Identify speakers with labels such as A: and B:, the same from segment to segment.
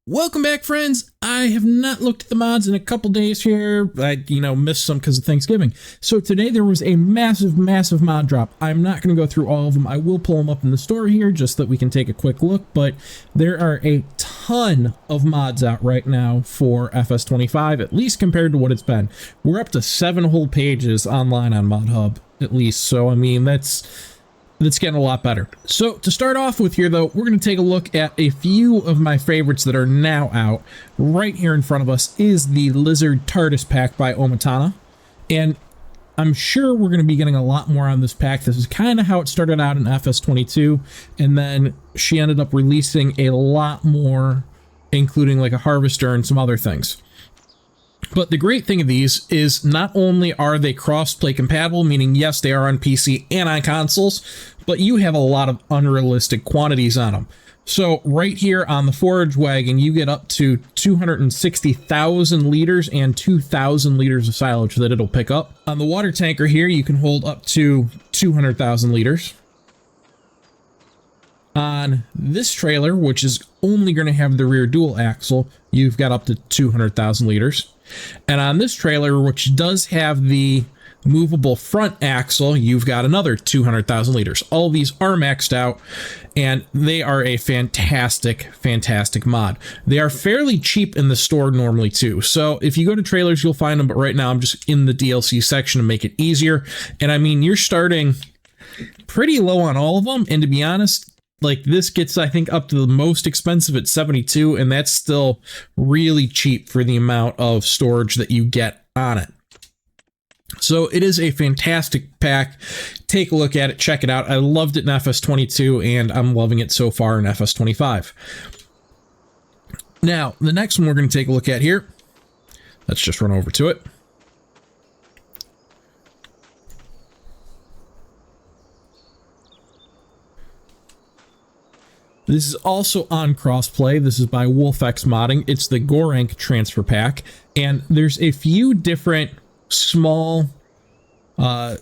A: Welcome back, friends. I have not looked at the mods in a couple days here. I, missed some because of Thanksgiving. So today there was a massive mod drop. I'm not going to go through all of them. I will pull them up in the store here just so that we can take a quick look, but there are a ton of mods out right now for FS25, at least compared to what it's been. We're up to 7 whole pages online on Mod Hub, at least. So, I mean, that's getting a lot better. So to start off with here, though, we're going to take a look at a few of my favorites that are now out. Right here in front of us is the Lizard Tardis pack by Omatana. And I'm sure we're going to be getting a lot more on this pack. This is kind of how it started out in FS22. And then she ended up releasing a lot more, including like a harvester and some other things. But the great thing of these is not only are they cross-play compatible, meaning yes, they are on PC and on consoles, but you have a lot of unrealistic quantities on them. So right here on the forage wagon, you get up to 260,000 liters and 2,000 liters of silage that it'll pick up. On the water tanker here, you can hold up to 200,000 liters. On this trailer, which is only going to have the rear dual axle, you've got up to 200,000 liters. And on this trailer, which does have the movable front axle, you've got another 200,000 liters. All these are maxed out, and they are a fantastic mod. They are fairly cheap in the store normally too. So if you go to trailers, you'll find them, but right now I'm just in the DLC section to make it easier. And I mean, you're starting pretty low on all of them, and to be honest, like this gets, I think, up to the most expensive at 72, and that's still really cheap for the amount of storage that you get on it. So it is a fantastic pack. Take a look at it, check it out. I loved it in FS22, and I'm loving it so far in FS25. Now, the next one we're going to take a look at here. Let's just run over to it. This is also on crossplay. This is by Wolfx Modding. It's the Gorenc transfer pack, and there's a few different small bale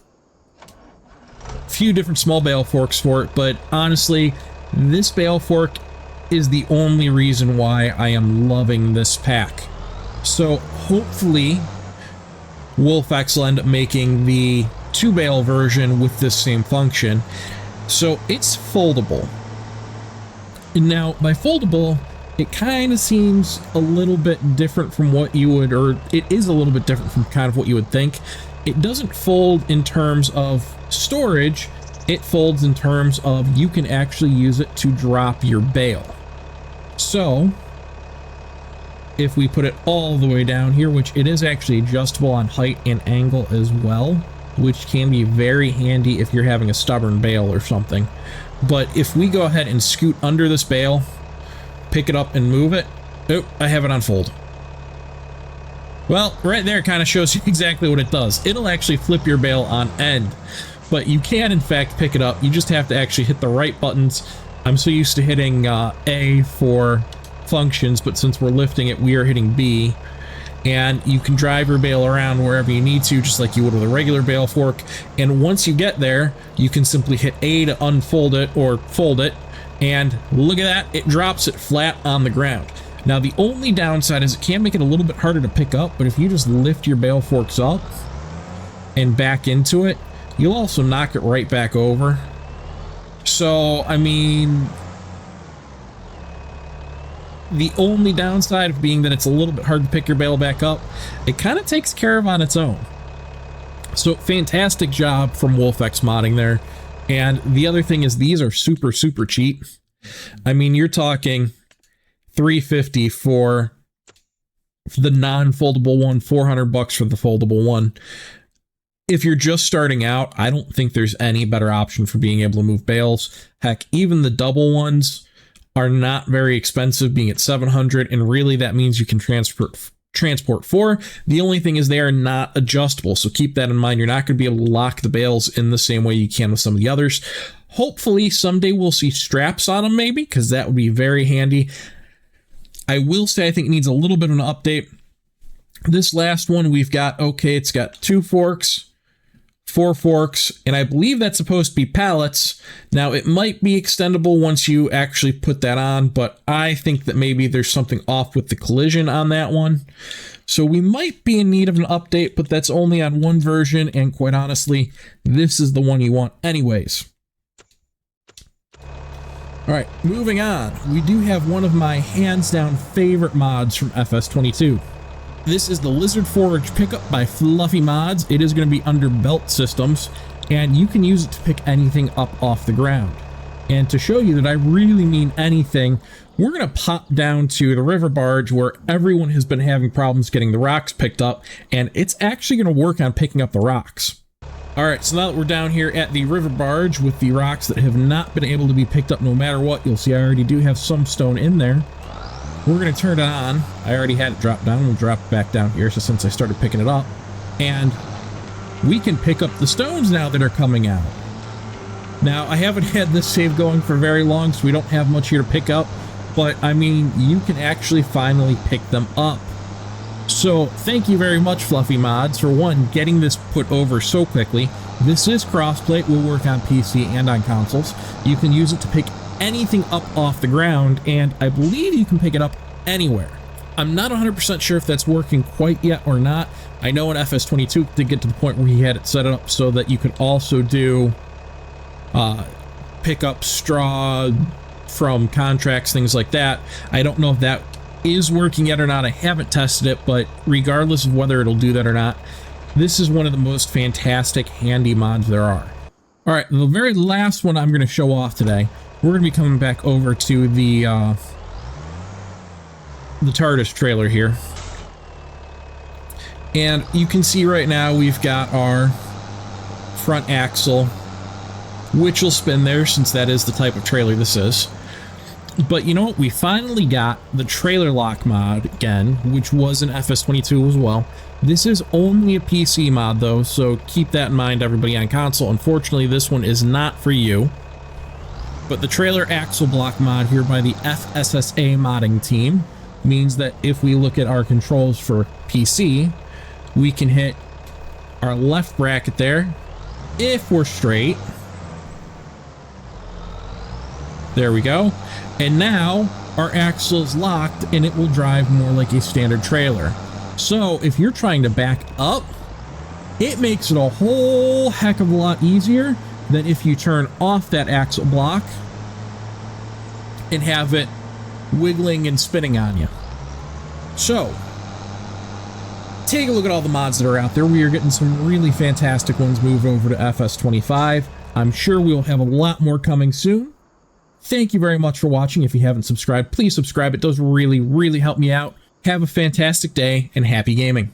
A: forks for it, but honestly, this bale fork is the only reason why I am loving this pack. So hopefully Wolfx will end up making the 2-bale version with this same function. So it's foldable. Now, by foldable, it kind of seems a little bit different from what you would, or it is a little bit different from kind of what you would think. It doesn't fold in terms of storage, it folds in terms of you can actually use it to drop your bale. So, if we put it all the way down here, which it is actually adjustable on height and angle as well, which can be very handy if you're having a stubborn bale or something. But if we go ahead and scoot under this bale, pick it up and move it, oh, I have it on fold. Well, right there kind of shows you exactly what it does. It'll actually flip your bale on end, but you can in fact pick it up. You just have to actually hit the right buttons. I'm so used to hitting A for functions, but since we're lifting it, we are hitting B. And you can drive your bale around wherever you need to, just like you would with a regular bale fork. And once you get there, you can simply hit A to unfold it or fold it. And look at that, it drops it flat on the ground. Now, the only downside is it can make it a little bit harder to pick up, but if you just lift your bale forks up and back into it, you'll also knock it right back over. So, I mean, the only downside of being that it's a little bit hard to pick your bale back up, it kind of takes care of on its own. So fantastic job from Wolfx Modding there. And the other thing is these are super cheap. I mean, you're talking $350 for the non-foldable one, $400 for the foldable one. If you're just starting out, I don't think there's any better option for being able to move bales. Heck, even the double ones are not very expensive, being at $700, and really that means you can transport 4. The only thing is they are not adjustable, so keep that in mind. You're not going to be able to lock the bales in the same way you can with some of the others. Hopefully someday we'll see straps on them, maybe, because that would be very handy. I will say I think it needs a little bit of an update. This last one we've got, okay, it's got 2 forks, 4 forks, and I believe that's supposed to be pallets. Now, it might be extendable once you actually put that on, but I think that maybe there's something off with the collision on that one. So we might be in need of an update, but that's only on one version, and quite honestly, this is the one you want anyways. All right, moving on. We do have one of my hands-down favorite mods from FS22. This is the Lizard Forage Pickup by Fluffy Mods. It is going to be under belt systems, and you can use it to pick anything up off the ground. And to show you that I really mean anything, we're going to pop down to the river barge where everyone has been having problems getting the rocks picked up, and it's actually going to work on picking up the rocks. All right, so now that we're down here at the river barge with the rocks that have not been able to be picked up no matter what, you'll see I already do have some stone in there. We're going to turn it on. I already had it drop down. We'll drop it back down here since I started picking it up. And we can pick up the stones now that are coming out. Now, I haven't had this save going for very long, so we don't have much here to pick up. But, I mean, you can actually finally pick them up. So, thank you very much, Fluffy Mods, for one, getting this put over so quickly. This is crossplay. Will work on PC and on consoles. You can use it to pick anything up off the ground, and I believe you can pick it up anywhere. I'm not 100% sure if that's working quite yet or not. I know in FS22 to get to the point where he had it set up so that you could also do pick up straw from contracts, things like that. I don't know if that is working yet or not. I haven't tested it, but regardless of whether it'll do that or not, this is one of the most fantastic handy mods there are. All right, the very last one I'm going to show off today, we're going to be coming back over to the Tardis trailer here. And you can see right now we've got our front axle, which will spin there since that is the type of trailer this is. But you know what? We finally got the trailer lock mod again, which was in FS22 as well. This is only a PC mod though, so keep that in mind, everybody on console. Unfortunately, this one is not for you. But the trailer axle block mod here by the FSSA modding team means that if we look at our controls for PC, we can hit our left bracket there if we're straight. There we go. And now our axle's locked and it will drive more like a standard trailer. So if you're trying to back up, it makes it a whole heck of a lot easier than if you turn off that axle block and have it wiggling and spinning on you. So take a look at all the mods that are out there. We are getting some really fantastic ones moved over to FS25. I'm sure we'll have a lot more coming soon. Thank you very much for watching. If you haven't subscribed, please subscribe. It does really, really help me out. Have a fantastic day and happy gaming.